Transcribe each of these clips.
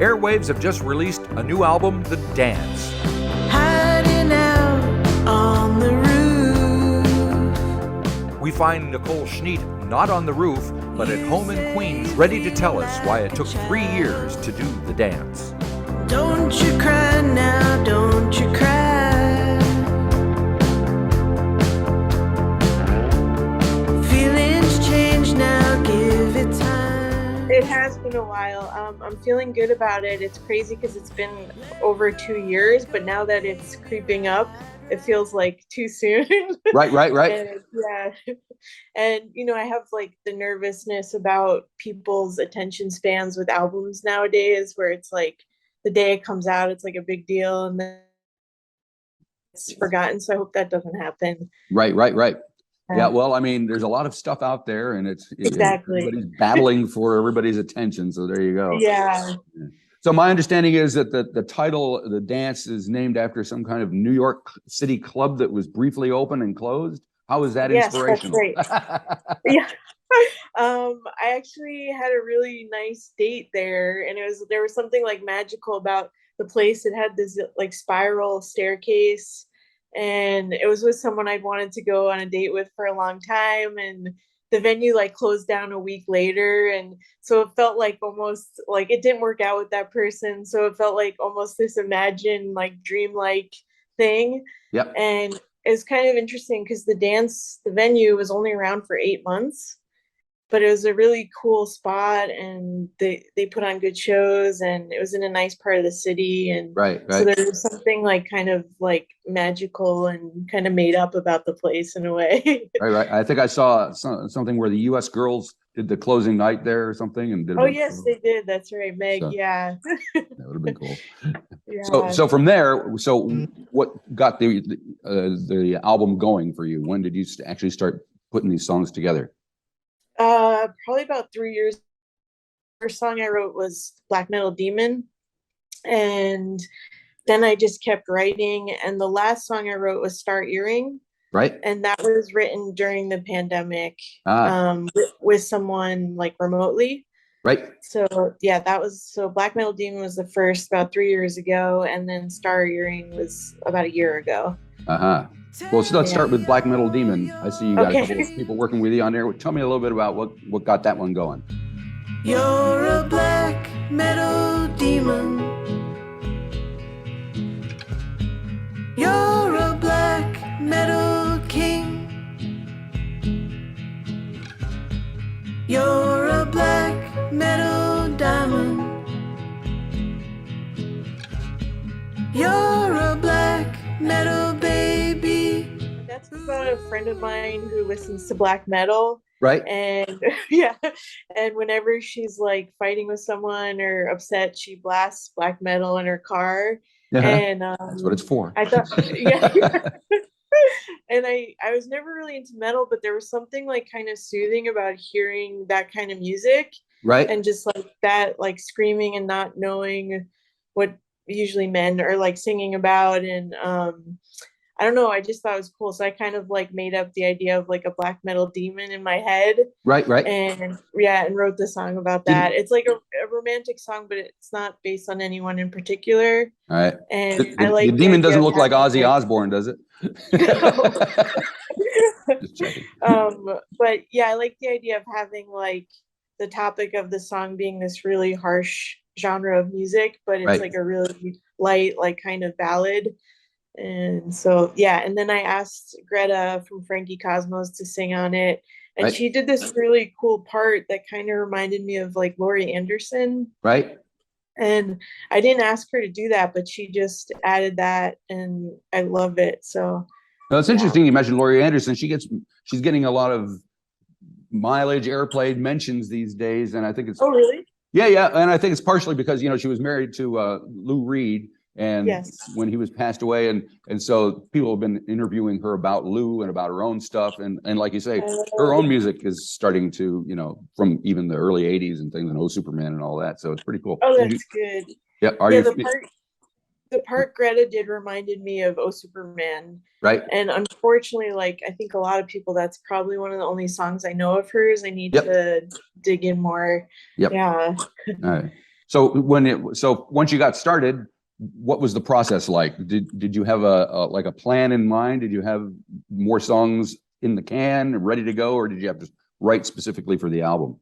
Airwaves have just released a new album, The Dance. Hiding out on the roof. We find Nicole Schneit not on the roof, but at home in Queens, ready to tell us why it took 3 years to do The Dance. Don't you cry now, don't you cry. Feelings change now, give it time. It has been a while. I'm feeling good about it. It's crazy because it's been over 2 years, but now that it's creeping up, it feels like too soon. Right. And, yeah. And, I have like the nervousness about people's attention spans with albums nowadays, where it's like the day it comes out, it's like a big deal and then it's forgotten. So I hope that doesn't happen. Right. Yeah, well, I mean, there's a lot of stuff out there, and Exactly. everybody's battling for everybody's attention. So there you go. Yeah. So my understanding is that the title, The Dance, is named after some kind of New York City club that was briefly open and closed. How was that inspirational? Yes, that's right. Yeah. I actually had a really nice date there, and there was something like magical about the place. It had this like spiral staircase, and it was with someone I'd wanted to go on a date with for a long time, and the venue like closed down a week later, and so it felt like almost like it didn't work out with that person, so it felt like almost this imagined like dreamlike thing. Yep. And it's kind of interesting because the venue was only around for 8 months, but it was a really cool spot, and they put on good shows, and it was in a nice part of the city. And Right. so there was something like kind of like magical and kind of made up about the place in a way. Right. I think I saw something where the U.S. girls did the closing night there or something, and did. Oh yes, they did. That's right, Meg. So, yeah. that would have been cool. Yeah. So from there, what got the album going for you? When did you actually start putting these songs together? Probably about 3 years. First song I wrote was Black Metal Demon, and then I just kept writing, and the last song I wrote was Star Earring. Right. And that was written during the pandemic, Ah. with someone like remotely. Right. So yeah, Black Metal Demon was the first about 3 years ago, and then Star Earring was about a year ago. Well, so let's start with Black Metal Demon. I see you got Okay. a couple of people working with you on there. Tell me a little bit about what got that one going. You're a black metal demon. You're a black metal king. You're a black metal diamond. You're a black metal baby. That's about a friend of mine who listens to black metal. Right. And yeah, and whenever she's like fighting with someone or upset, she blasts black metal in her car. And that's what it's for. I thought, yeah. And I was never really into metal, but there was something like kind of soothing about hearing that kind of music. Right. And just like that, like screaming and not knowing what usually men are like singing about. And I don't know, I just thought it was cool. So I kind of like made up the idea of like a black metal demon in my head. Right. And yeah, and wrote the song about that. It's like a romantic song, but it's not based on anyone in particular. All right. And I like the demon doesn't look like Ozzy Osbourne, does it? Just checking. But yeah, I like the idea of having like the topic of the song being this really harsh genre of music, but it's like a really light, like kind of ballad. And so yeah, and then I asked Greta from Frankie Cosmos to sing on it, and she did this really cool part that kind of reminded me of like Laurie Anderson. Right. And I didn't ask her to do that, but she just added that, and I love it. So no, it's interesting you mentioned Laurie Anderson. She's getting a lot of mileage, airplay mentions these days, and I think it's. Oh really? Yeah, and I think it's partially because she was married to Lou Reed. And when he was passed away, and so people have been interviewing her about Lou and about her own stuff, and like you say, her own music is starting to, from even the early '80s and things, and Oh Superman and all that. So it's pretty cool. Oh, that's good. Yeah. The part Greta did reminded me of Oh Superman. Right. And unfortunately, like I think a lot of people, that's probably one of the only songs I know of hers. I need to dig in more. Yep. Yeah. All right. So once you got started, what was the process like? Did you have a plan in mind? Did you have more songs in the can ready to go, or did you have to write specifically for the album?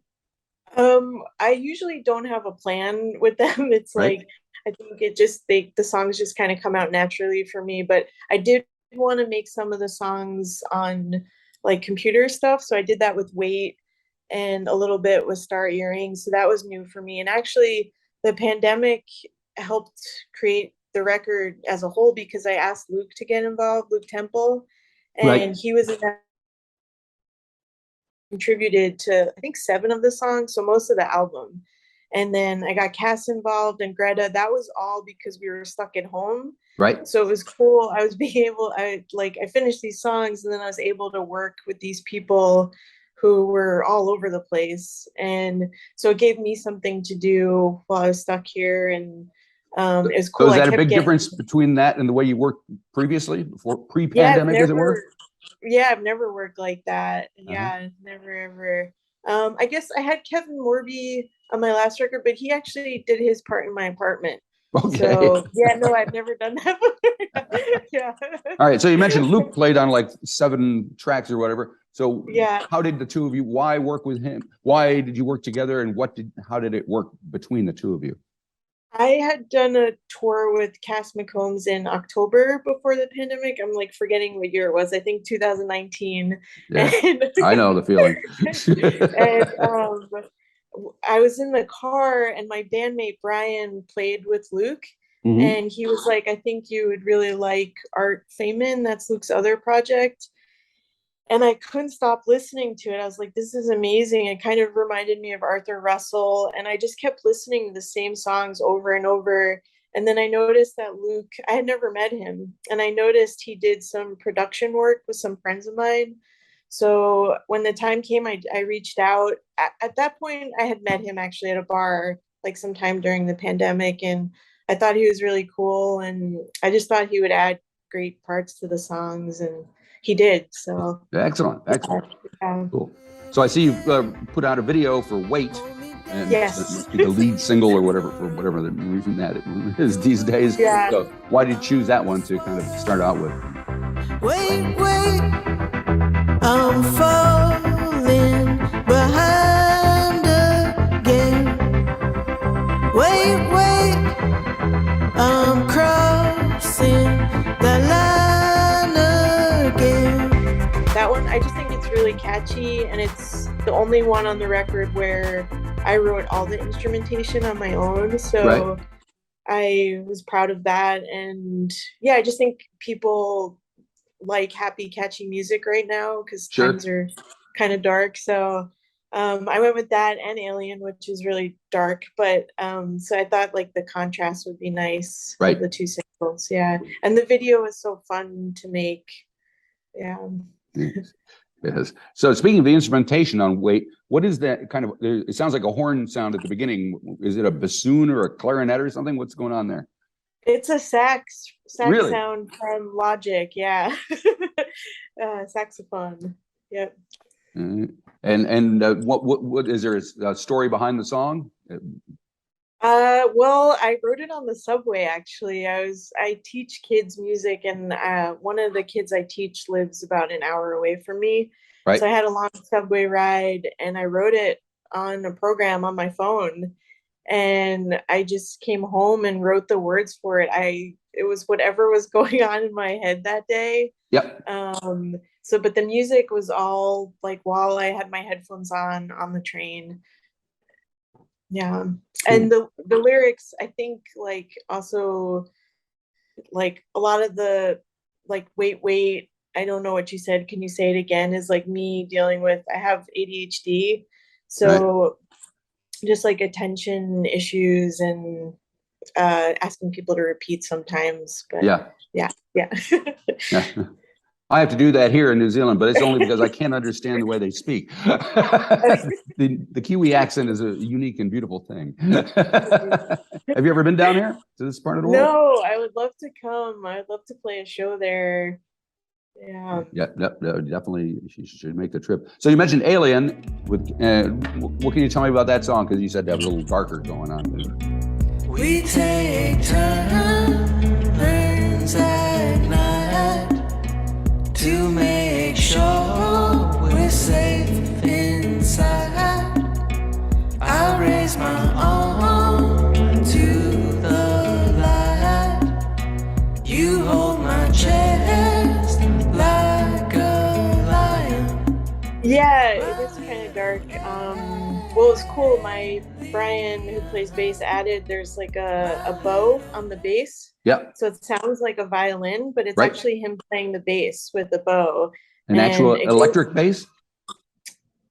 I usually don't have a plan with them. It's Right. like I think the songs just kind of come out naturally for me. But I did want to make some of the songs on like computer stuff, so I did that with Wait and a little bit with Star Earrings. So that was new for me. And actually, the pandemic helped create the record as a whole because I asked Luke to get involved, Luke Temple, Right. and he was in that, contributed to I think 7 of the songs, so most of the album. And then I got Cass involved and Greta. That was all because we were stuck at home. Right. So it was cool. I was being able, I finished these songs and then I was able to work with these people who were all over the place. And so it gave me something to do while I was stuck here. And it was cool. So is that I a kept big getting, difference between that and the way you worked previously, before yeah, pre-pandemic, as it were? I've never worked like that. Yeah, never ever. I guess I had Kevin Morby on my last record, but he actually did his part in my apartment. Okay. So yeah, no, I've never done that before. Yeah. All right. So you mentioned Luke played on like 7 tracks or whatever. So Yeah. how did the two of you, why work with him? Why did you work together, and how did it work between the two of you? I had done a tour with Cass McCombs in October before the pandemic. I'm like forgetting what year it was. I think 2019. Yeah, And, I know the feeling. and I was in the car and my bandmate Brian played with Luke. Mhm. And he was like, I think you would really like Art Feynman. That's Luke's other project. And I couldn't stop listening to it. I was like, this is amazing. It kind of reminded me of Arthur Russell. And I just kept listening to the same songs over and over. And then I noticed that Luke, I had never met him. And I noticed he did some production work with some friends of mine. So when the time came, I reached out. At that point, I had met him actually at a bar, like sometime during the pandemic. And I thought he was really cool. And I just thought he would add great parts to the songs. And he did. So Excellent. Excellent. yeah. Cool. So I see you've put out a video for Wait, and Yes. the lead single or whatever, for whatever the reason that it is these days. Yeah. So why did you choose that one to kind of start out with? Wait, wait, I'm falling behind again. Wait, wait, I'm crossing the line again. That one, I just think it's really catchy, and it's the only one on the record where I wrote all the instrumentation on my own. So Right. I was proud of that. And yeah, I just think people like happy, catchy music right now because Sure. times are kind of dark. So I went with that and Alien, which is really dark. But so I thought like the contrast would be nice. Right. The two singles. Yeah. And the video was so fun to make. Yeah. Yes. So speaking of the instrumentation on Wait, what is that kind of? It sounds like a horn sound at the beginning. Is it a bassoon or a clarinet or something? What's going on there? It's a sax Really? sound from Logic. Yeah. Saxophone. Yep. And what is there a story behind the song? Well, I wrote it on the subway actually. I teach kids music, and one of the kids I teach lives about an hour away from me. Right. So I had a long subway ride and I wrote it on a program on my phone. And I just came home and wrote the words for it. It was whatever was going on in my head that day. Yep. So but the music was all like while I had my headphones on the train. Yeah. And the lyrics, I think like also like a lot of the like wait, I don't know what you said, can you say it again, is like me dealing with, I have ADHD. So just like attention issues and asking people to repeat sometimes. But Yeah. Yeah. I have to do that here in New Zealand, but it's only because I can't understand the way they speak. The Kiwi accent is a unique and beautiful thing. Have you ever been down here to this part of the world? No, I would love to come. I would love to play a show there. Yeah. Yeah, definitely. She should make the trip. So you mentioned Alien. With what can you tell me about that song? Because you said that was a little darker going on. We take turns at night to make sure we're safe inside. I raise my arm to the light. You hold my chest like a lion. Yeah, it is kind of dark. Well, it's cool. Brian, who plays bass, added there's like a bow on the bass. Yep. So it sounds like a violin, but it's Right. actually him playing the bass with the bow. An actual electric bass?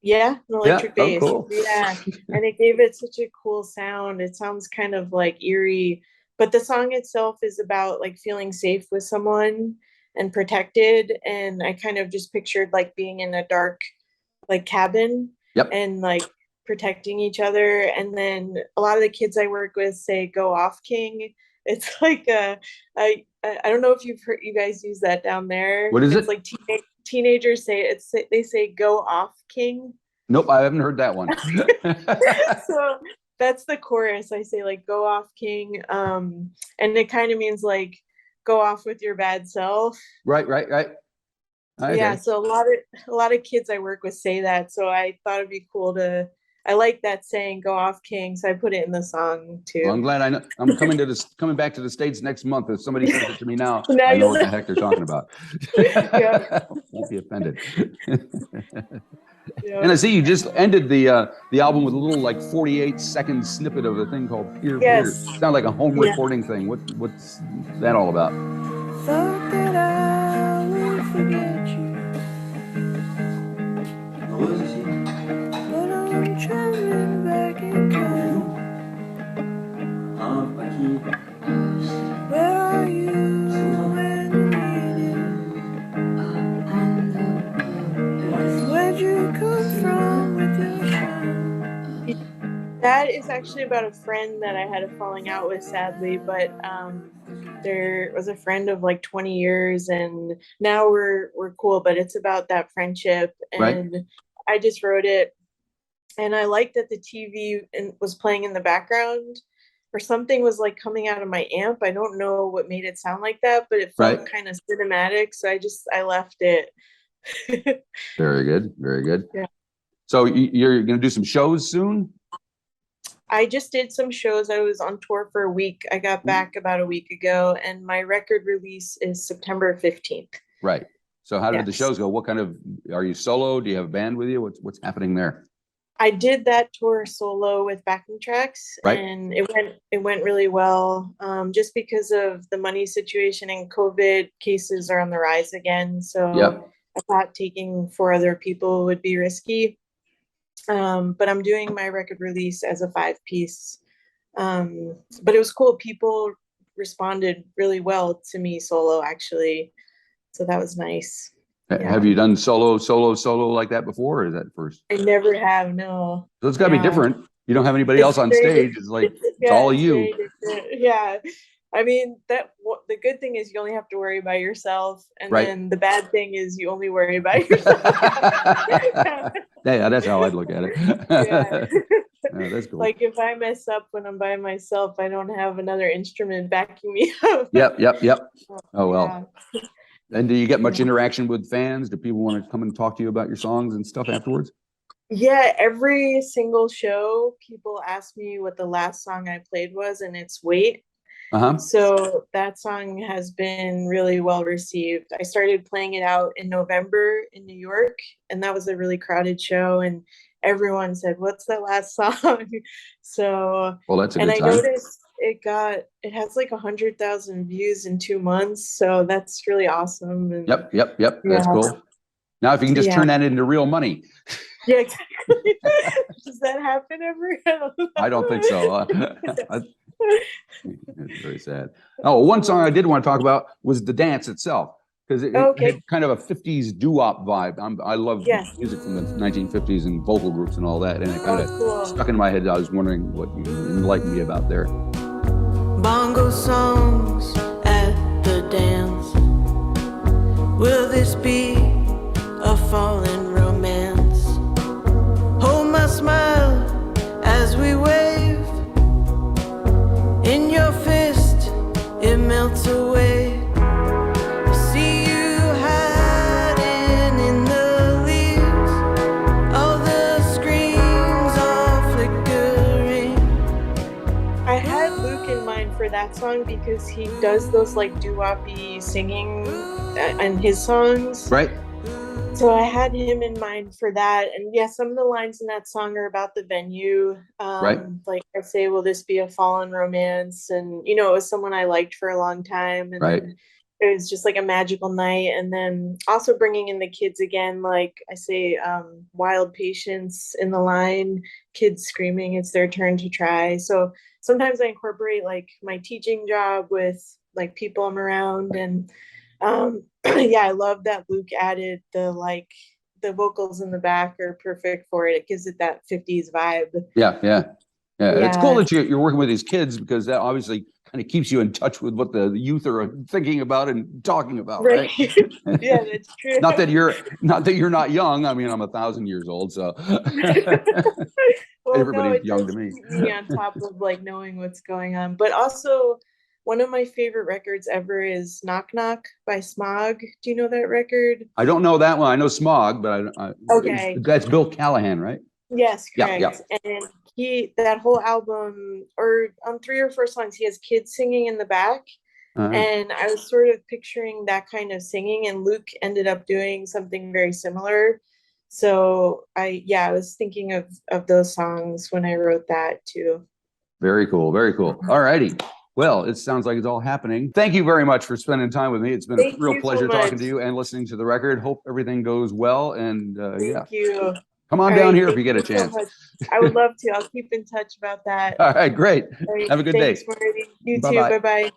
Yeah, an electric bass. Oh, cool. Yeah. And it gave it such a cool sound. It sounds kind of like eerie, but the song itself is about like feeling safe with someone and protected. And I kind of just pictured like being in a dark like cabin. Yep. And like protecting each other. And then a lot of the kids I work with say "Go Off King." It's like I don't know if you guys use that down there. What is it's it? Like teenagers say they say "Go Off King." Nope, I haven't heard that one. So that's the chorus. I say like "Go Off King," and it kind of means like go off with your bad self. Right. Okay. Yeah, so a lot of kids I work with say that. So I thought it'd be cool I like that saying "Go Off King," so I put it in the song too. Well, I'm glad I know. I'm coming back to the States next month. If somebody says it to me now, Now I know you'll what the know. heck they're talking about. Yeah. Won't be offended. Yeah. And I see you just ended the album with a little like 48-second snippet of a thing called Peer. Yes. Sound like a home Yeah. recording thing. What's that all about? Thought that I would forget you, but I'm traveling back in time. Where are you when you need it? Where'd you come from with your shine? That is actually about a friend that I had a falling out with, sadly, but there was a friend of like 20 years and now we're cool, but it's about that friendship. And Right. I just wrote it and I liked that the TV was playing in the background or something was like coming out of my amp. I don't know what made it sound like that, but it felt Right. kind of cinematic. So I left it. Very good. Very good. Yeah. So you're going to do some shows soon? I just did some shows. I was on tour for a week. I got back about a week ago, and my record release is September 15th. Right. So how did the Yes. shows go? What kind of, are you solo? Do you have a band with you? What's happening there? I did that tour solo with backing tracks, Right. and it went really well. Just because of the money situation and COVID cases are on the rise again. So Yep. I thought taking 4 other people would be risky. But I'm doing my record release as a 5-piece. But it was cool. People responded really well to me solo, actually. So that was nice. Yeah. Have you done solo like that before, or is that first? I never have, no. So it's got to be Yeah. different. You don't have anybody else on It's very stage. It's like, it's Yeah, all it's you. very different. Yeah. I mean, the good thing is you only have to worry about yourself. And Right. then the bad thing is you only worry about yourself. Yeah, that's how I'd look at it. Yeah. Yeah, that's cool. Like if I mess up when I'm by myself, I don't have another instrument backing me up. Yep. Oh, well. Yeah. And do you get much interaction with fans? Do people want to come and talk to you about your songs and stuff afterwards? Yeah, every single show, people ask me what the last song I played was, and it's Wait. Uh-huh. So that song has been really well received. I started playing it out in November in New York, and that was a really crowded show, and everyone said, "What's that last song?" So, Well, that's a and good I sign. noticed it has like 100,000 views in 2 months, so that's really awesome. And Yep. That's Yeah. cool. Now, if you can just Yeah. turn that into real money. Yeah, exactly. Does that happen ever? I don't think so. It's very sad. Oh, one song I did want to talk about was the dance itself, because it Okay. had kind of a 50s doo-wop vibe. I love Yes. music from the 1950s and vocal groups and all that, and it kind of Cool. stuck in my head. I was wondering what you enlightened me about there. Bongo songs at the dance. Will this be a fallen romance? Hold my smile as we wave. In your fist, it melts away. I see you hiding in the leaves. All the screens are flickering. I had Luke in mind for that song because he does those like doo-wop-y singing in his songs. Right. So I had him in mind for that. And yeah, some of the lines in that song are about the venue. Right. Like I say, will this be a fallen romance? And, you know, it was someone I liked for a long time. And Right. then it was just like a magical night. And then also bringing in the kids again, like I say, wild patience in the line, kids screaming, it's their turn to try. So sometimes I incorporate like my teaching job with like people I'm around. And yeah, I love that Luke added the vocals in the back are perfect for it. It gives it that 50s vibe. Yeah. It's cool Yeah. that you're working with these kids, because that obviously kind of keeps you in touch with what the youth are thinking about and talking about, right? Yeah, that's true. Not that you're not young. I mean, I'm 1,000 years old, so Well, no, everybody's it young does to me. keep me on top of like knowing what's going on. But also, one of my favorite records ever is Knock Knock by Smog. Do you know that record? I don't know that one. I know Smog, but Okay. That's Bill Callahan, right? Yes, Yeah. correct. And that whole album, or on 3 or 4 songs, he has kids singing in the back. Uh-huh. And I was sort of picturing that kind of singing, and Luke ended up doing something very similar. So I was thinking of those songs when I wrote that too. Very cool. Very cool. All righty. Well, it sounds like it's all happening. Thank you very much for spending time with me. It's been a real pleasure talking to you and listening to the record. Hope everything goes well. And Thank you. Come on down here if you get a chance. So I would love to. I'll keep in touch about that. All right, great. All right, Have a good thanks, day. Marty. You Bye-bye. too. Bye-bye.